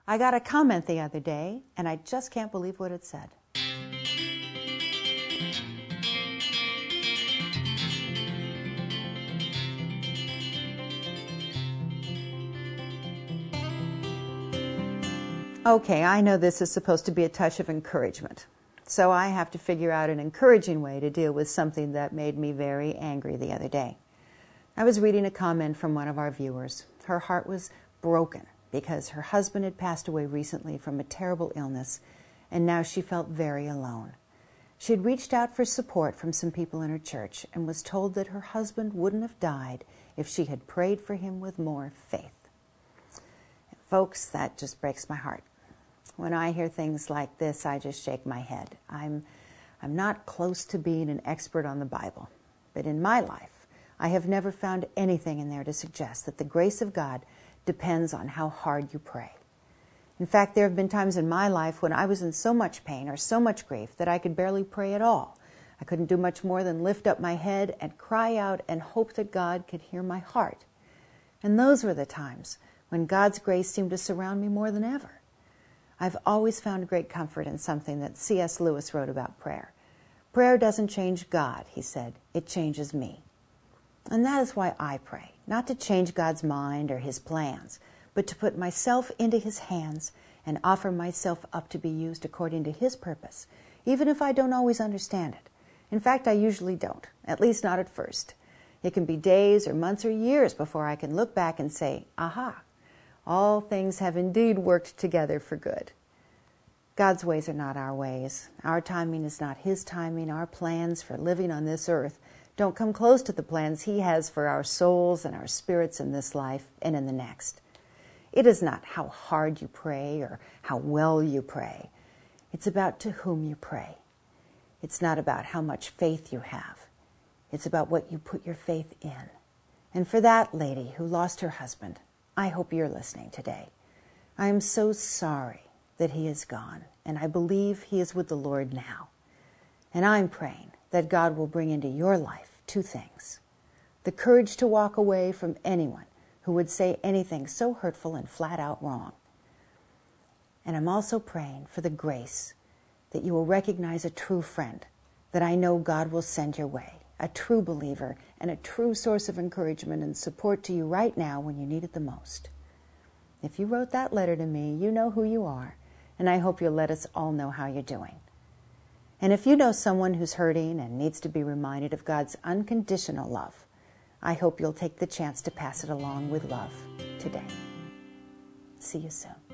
I got a comment the other day, and I just can't believe what it said. Okay, I know this is supposed to be a touch of encouragement, so I have to figure out an encouraging way to deal with something that made me very angry the other day. I was reading a comment from one of our viewers. Her heart was broken because her husband had passed away recently from a terrible illness, and now she felt very alone. She had reached out for support from some people in her church and was told that her husband wouldn't have died if she had prayed for him with more faith. And folks, that just breaks my heart. When I hear things like this, I just shake my head. I'm not close to being an expert on the Bible, but in my life, I have never found anything in there to suggest that the grace of God depends on how hard you pray. In fact, there have been times in my life when I was in so much pain or so much grief that I could barely pray at all. I couldn't do much more than lift up my head and cry out and hope that God could hear my heart. And those were the times when God's grace seemed to surround me more than ever. I've always found great comfort in something that C.S. Lewis wrote about prayer. Prayer doesn't change God, he said. It changes me. And that is why I pray, not to change God's mind or His plans, but to put myself into His hands and offer myself up to be used according to His purpose, even if I don't always understand it. In fact, I usually don't, at least not at first. It can be days or months or years before I can look back and say, aha, all things have indeed worked together for good. God's ways are not our ways. Our timing is not His timing. Our plans for living on this earth don't come close to the plans He has for our souls and our spirits in this life and in the next. It is not how hard you pray or how well you pray. It's about to whom you pray. It's not about how much faith you have. It's about what you put your faith in. And for that lady who lost her husband, I hope you're listening today. I am so sorry that he is gone, and I believe he is with the Lord now. And I'm praying that God will bring into your life two things: the courage to walk away from anyone who would say anything so hurtful and flat out wrong. And I'm also praying for the grace that you will recognize a true friend that I know God will send your way, a true believer and a true source of encouragement and support to you right now when you need it the most. If you wrote that letter to me, you know who you are, and I hope you'll let us all know how you're doing. And if you know someone who's hurting and needs to be reminded of God's unconditional love, I hope you'll take the chance to pass it along with love today. See you soon.